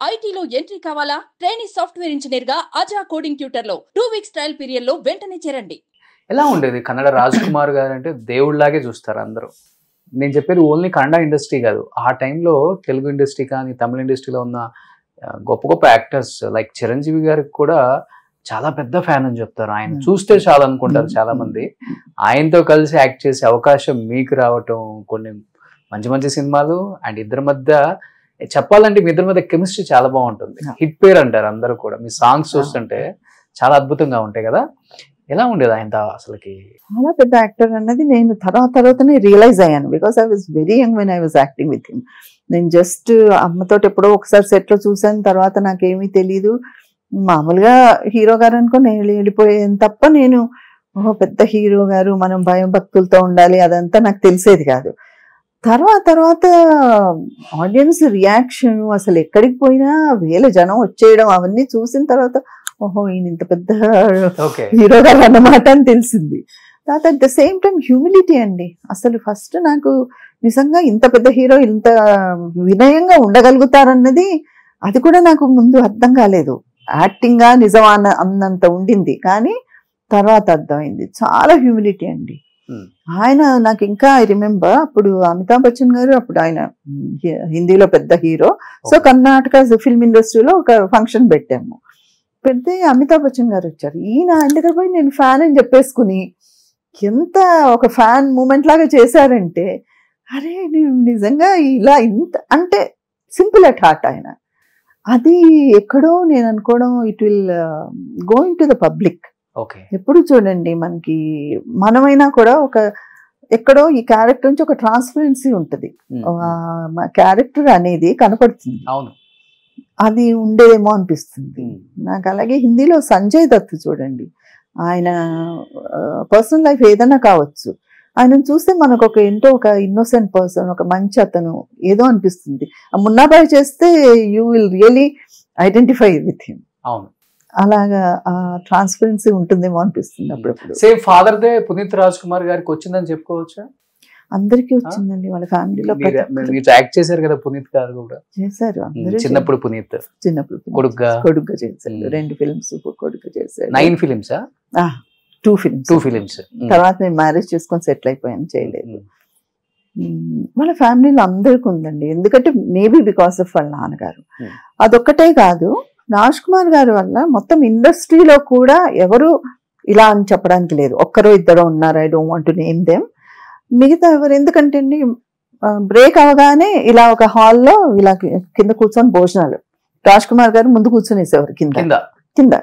ఐటీలో ఎంట్రీ కావాలా? Training software engineer గా అజా కోడింగ్ ట్యూటర్ లో 2 వీక్స్ ట్రయల్ పీరియడ్ లో వెంటనే చేరండి. ఎలా ఉండేది కన్నడ రాజ్ కుమార్ గారు అంటే దేవుళ్లాగే చూస్తారు అందరూ. నేను చెప్పేది ఓన్లీ కన్నడ ఇండస్ట్రీ కాదు, ఆ టైంలో తెలుగు ఇండస్ట్రీ కానీ తమిళ ఇండస్ట్రీలో ఉన్న గొప్ప గొప్ప యాక్టర్స్ లైక్ చిరంజీవి గారికి కూడా చాలా పెద్ద ఫ్యాన్ అని చెప్తారు. ఆయన చూస్తే చాలా అనుకుంటారు చాలా మంది. ఆయనతో కలిసి యాక్ట్ చేసే అవకాశం మీకు రావటం, కొన్ని మంచి మంచి సినిమాలు అండ్ ఇద్దరి మధ్య చెప్పాలంటే మీ ఇద్దరి మధ్య కెమిస్ట్రీ చాలా బాగుంటుంది. హిట్ పేరు అంటారు అందరూ కూడా. మీ సాంగ్స్ చూస్తుంటే చాలా అద్భుతంగా ఉంటాయి కదా. ఎలా ఉండేది ఆయనతో అసలుకి? చాలా పెద్ద యాక్టర్ అన్నది నేను తర్వాతనే రియలైజ్ అయ్యాను. Because I was very young when I was acting with him. నేను జస్ట్ అమ్మతోటి ఎప్పుడో ఒకసారి సెట్లో చూసాను, తర్వాత నాకేమీ తెలీదు. మామూలుగా హీరో గారు అనుకో నేను వెళ్ళిపోయాను తప్ప నేను పెద్ద హీరో గారు మనం భయం భక్తులతో ఉండాలి అదంతా నాకు తెలిసేది కాదు. తర్వాత ఆడియన్స్ రియాక్షన్, అసలు ఎక్కడికి పోయినా వేల జనం వచ్చేయడం, అవన్నీ చూసిన తర్వాత ఓహో ఈయన ఇంత పెద్ద హీరో గారు అన్నమాట అని తెలిసింది. తర్వాత at the same time humility అండి. అసలు ఫస్ట్ నాకు నిజంగా ఇంత పెద్ద హీరో ఇంత వినయంగా ఉండగలుగుతారన్నది అది కూడా నాకు ముందు అర్థం కాలేదు. యాక్టింగ్గా నిజమా అన్నంత ఉండింది, కానీ తర్వాత అర్థమైంది. చాలా హ్యూమిలిటీ అండి ఆయన. నాకు ఇంకా ఐ రిమెంబర్, అప్పుడు అమితాబ్ బచ్చన్ గారు, అప్పుడు ఆయన హిందీలో పెద్ద హీరో. సో కర్ణాటక ఫిల్మ్ ఇండస్ట్రీలో ఒక ఫంక్షన్ పెట్టాము. పెడితే అమితాబ్ బచ్చన్ గారు వచ్చారు. ఈయన ఆయన దగ్గర పోయి నేను ఫ్యాన్ అని చెప్పేసుకుని ఎంత ఒక ఫ్యాన్ మూమెంట్ లాగా చేశారంటే, అరే నేను నిజంగా ఇలా ఇంత అంటే సింపుల్ అట్ హార్ట్ ఆయన. అది ఎక్కడో నేను అనుకోవడం it will going to the public. ఎప్పుడు చూడండి మనకి మనమైనా కూడా ఒక ఎక్కడో ఈ క్యారెక్టర్ నుంచి ఒక ట్రాన్స్పరెన్సీ ఉంటుంది, క్యారెక్టర్ అనేది కనపడుతుంది. అది ఉండేదేమో అనిపిస్తుంది నాకు. అలాగే హిందీలో సంజయ్ దత్ చూడండి, ఆయన పర్సనల్ లైఫ్ ఏదైనా కావచ్చు, ఆయన చూస్తే మనకు ఒక ఏంటో ఒక ఇన్నోసెంట్ పర్సన్, ఒక మంచి అతను ఏదో అనిపిస్తుంది. ఆ మున్నాబాయ్ చేస్తే you will really identify with him. అలాగా ఆ ట్రాన్స్పరెన్సీ ఉంటుందేమో అనిపిస్తుంది అప్పుడప్పుడు. సేమ్ ఫాదర్ దే పునీత్ రాజ్ కుమార్ గారికి వచ్చిందని చెప్పుకోవచ్చా? అందరికీ వచ్చిందండి, వాళ్ళ ఫ్యామిలీలో యాక్ట్ చేశారు కదా పునీత్ గారు కూడా. చేశారు చిన్నప్పుడు పునీత్ కొడుగ్గా చేశారు. 2 ఫిల్మ్స్ కొడుగ్గా చేశారు. 9 ఫిలిమ్స్ 2 ఫిలిమ్స్. తర్వాత నేను మ్యారేజ్ చేసుకొని సెటిల్ అయిపోయాను, చేయలేదు. వాళ్ళ ఫ్యామిలీలో అందరికీ ఉందండి, ఎందుకంటే మేబీ బికాస్ ఆఫ్ వాళ్ళ నాన్నగారు. అదొక్కటే కాదు, రాజ్ కుమార్ గారి వల్ల మొత్తం ఇండస్ట్రీలో కూడా ఎవరు ఇలా అని చెప్పడానికి లేదు. ఒక్కరో ఇద్దరో ఉన్నారు, I don't want to name them. మిగతా ఎవరు, ఎందుకంటే అండి బ్రేక్ అవగానే ఇలా ఒక హాల్లో ఇలా కింద కూర్చొని భోజనాలు, రాజ్ కుమార్ గారు ముందు కూర్చొనేసేవారు కింద.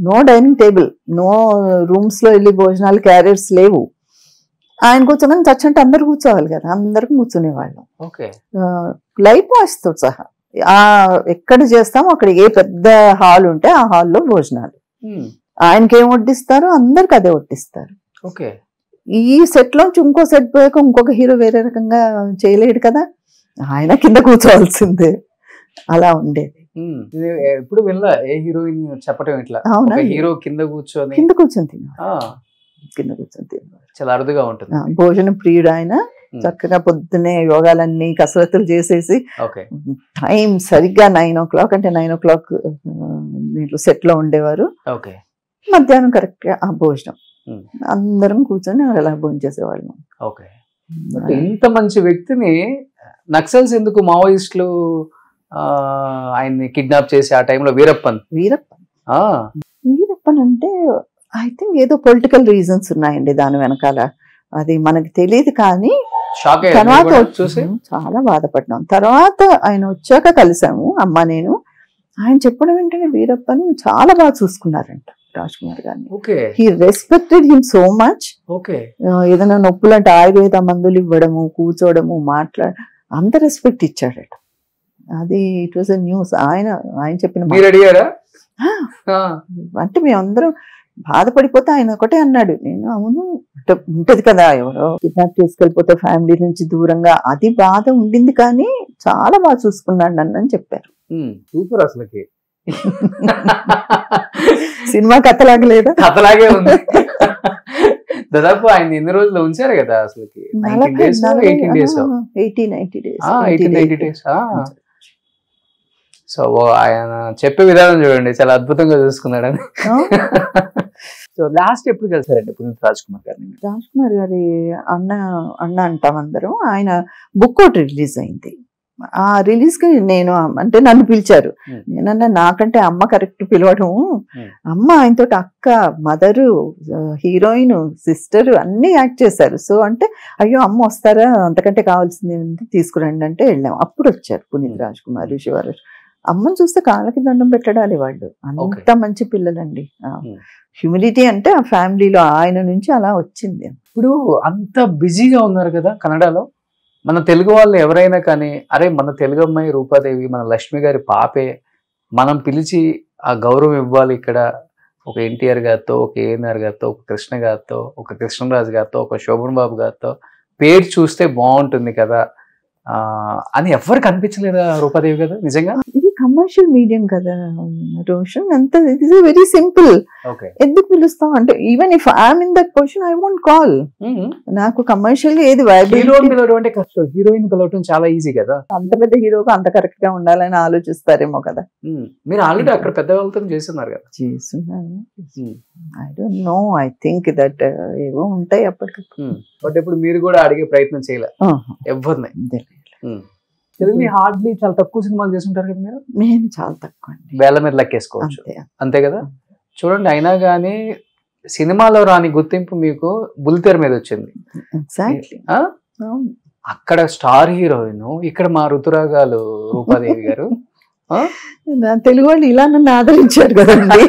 No dining table, no rooms లో వెళ్ళి భోజనాలు, క్యారియర్స్ లేవు. ఆయన కూర్చోమని చచ్చంటే అందరు కూర్చోవాలి కదా, అందరికి కూర్చునేవాళ్ళం. లైట్ వాష్ తో సహా ఎక్కడ చేస్తామో అక్కడ ఏ పెద్ద హాల్ ఉంటే ఆ హాల్లో భోజనాలు. ఆయనకి ఏం వడ్డిస్తారో అందరికి అదే వడ్డిస్తారు. ఈ సెట్ లోంచి ఇంకో సెట్ పోయాక ఇంకొక హీరో వేరే రకంగా చేయలేడు కదా, ఆయన కింద కూర్చోవలసిందే. అలా ఉండేది. ఎప్పుడు వెళ్ళా ఏ హీరోయిన్ చెప్పటం ఇట్లా హీరో కింద కూర్చొని చాలా అరుదుగా ఉంటుంది. భోజనం ప్రియుడు ఆయన. చక్కగా పొద్దున్నే యోగాలన్నీ కసరత్తులు చేసేసి టైం సరిగ్గా 9 o'clock అంటే 9 o'clock దీంట్లో సెట్ లో ఉండేవారు. మధ్యాహ్నం కరెక్ట్ గా ఆ భోజనం అందరం కూర్చొని అలా భోజనం చేసేవాళ్ళం. ఇంత మంచి వ్యక్తిని నక్సల్స్ ఎందుకు, మావోయిస్టులు ఆయన్ని కిడ్నాప్ చేసి ఆ టైంలో వీరప్పన్ అంటే ఐ థింక్ ఏదో పొలిటికల్ రీజన్స్ ఉన్నాయండి దాని వెనకాల. అది మనకి తెలియదు, కానీ తర్వాత చూసి చాలా బాధపడ్డాం. తర్వాత ఆయన వచ్చాక కలిసాము అమ్మ నేను. ఆయన చెప్పడం ఏంటంటే వీరప్పని చాలా బాగా చూసుకున్నారంట రాజ్ కుమార్ గారిని. He respected him so much. ఏదైనా నొప్పులంటే ఆయుర్వేద మందులు ఇవ్వడము, కూర్చోవడము, అంత రెస్పెక్ట్ ఇచ్చాడట. అది ఇట్ వాజ్ ఎ న్యూస్. ఆయన చెప్పిన అంటే మేమందరం బాధపడిపోతే ఆయన ఒకటే అన్నాడు, నేను అవును ఉంటది కదా ఎవరో కిడ్నాప్ చేసుకెళ్ళిపోతే ఫ్యామిలీ నుంచి దూరంగా, అది బాధ ఉండింది, కానీ చాలా బాగా చూసుకున్నాడు నన్ను అని చెప్పారు. సూపర్. అసలుకి సినిమా కథలాగే లేదా? కథలాగే ఉంది. దాదాపు ఆయన ఎన్ని రోజులు ఉంచారు కదా అసలుకి? 18 days. సో ఆయన చెప్పే విధానం చూడండి, చాలా అద్భుతంగా చూసుకున్నాడని. సో లాస్ట్ ఎప్పుడు కలిసారండి పునీత్ రాజ్ కుమార్ గారిని? రాజ్ కుమార్ గారి అన్న అన్న అంటాం అందరం. ఆయన బుక్ ఒకటి రిలీజ్ అయింది. ఆ రిలీజ్ కి నేను అంటే నన్ను పిలిచారు. నేనన్నా నాకంటే అమ్మ కరెక్ట్ పిలవడం, అమ్మ ఆయనతో అక్క, మదరు, హీరోయిన్, సిస్టర్ అన్ని యాక్ట్ చేశారు. సో అంటే అయ్యో అమ్మ వస్తారా, అంతకంటే కావాల్సింది ఏంటి తీసుకురండి అంటే వెళ్ళాం. అప్పుడు వచ్చారు పునీత్ రాజ్ కుమార్, శివరాజ్. అమ్మని చూస్తే కాళ్ళకి దండం పెట్టడాలి వాళ్ళు, అంత మంచి పిల్లలండి. హ్యూమిలిటీ అంటే ఆ ఫ్యామిలీలో ఆయన నుంచి అలా వచ్చింది. ఇప్పుడు అంత బిజీగా ఉన్నారు కదా కన్నడలో. మన తెలుగు వాళ్ళు ఎవరైనా కానీ, అరే మన తెలుగు అమ్మాయి రూపాదేవి, మన లక్ష్మి గారి పాపే, మనం పిలిచి ఆ గౌరవం ఇవ్వాలి ఇక్కడ, ఒక ఎన్టీఆర్ గారితో, ఒక ఏఎన్ఆర్ గారితో, ఒక కృష్ణ గారితో, ఒక కృష్ణరాజు గారితో, ఒక శోభన్ బాబు గారితో పేరు చూస్తే బాగుంటుంది కదా అని ఎవరికి అనిపించలేదా రూపాదేవి కదా నిజంగా? ఇది కమర్షియల్ మీడియం కదా రోషన్, అంత ఇట్ ఇస్ వెరీ సింపుల్. ఎందుకు పిలుస్తాం అంటే even if I'm in that position I won't call. నాకు కమర్షియల్ ఏది హీరోయిన్ కష్టం, హీరోయిన్ పిలవటం చాలా ఈజీ కదా. అంత పెద్ద హీరోకి అంత కరెక్ట్ గా ఉండాలని ఆలోచిస్తారేమో కదా. మీరు ఆల్రెడీ అక్కడ పెద్ద వాళ్ళతో చేస్తున్నారు కదా. చేస్తున్నాను. I don't know, I think that ఏవో ఉంటాయి అప్పటికి. బట్ ఇప్పుడు మీరు కూడా అడిగే ప్రయత్నం చేయలే ఎవరిని? తెలుగు హార్డ్లీ చాలా తక్కువ సినిమాలు చేస్తుంటారు కదా మీరు. నేను చాలా తక్కువ అండి, వేల మీద లెక్కేసుకోవచ్చు, అంతే కదా. చూడండి, అయినా కానీ సినిమాలో రాని గుర్తింపు మీకు బుల్లితెర మీద వచ్చింది. అక్కడ స్టార్ హీరోయిన్, ఇక్కడ మా ఋతురాగాలు రూపాదేవి గారు. తెలుగు వాళ్ళు ఇలా నన్ను ఆదరించారు కదండి.